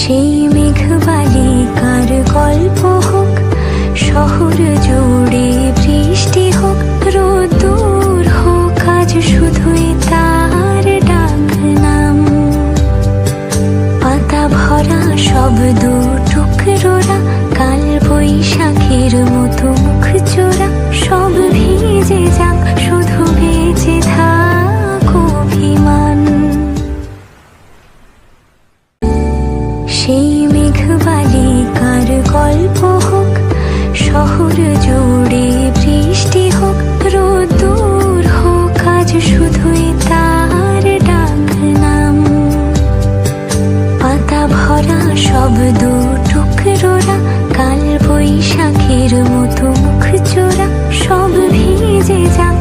সেই মেঘবালিকার গল্প হোক, শহর জুড়ে বৃষ্টি হোক, রোদ্দুর হোক, আজ শুধুই তার ডাক নাম। পাতা ভরা সব টুকরোরা, কাল বৈশাখের মতো মুখ চোরা, সব ভিজে যাক, শুধু বেঁচে থাক অভিমান। সেই মেঘবালিকার গল্প হোক, শহর জুড়ে বৃষ্টি হোক, রোদ্দুর হোক, আজ শুধুই তার ডাক নাম। পাতা ভরা সব টুকরোরা, কাল বৈশাখের মতো মুখ চোরা, সব ভিজে যাক।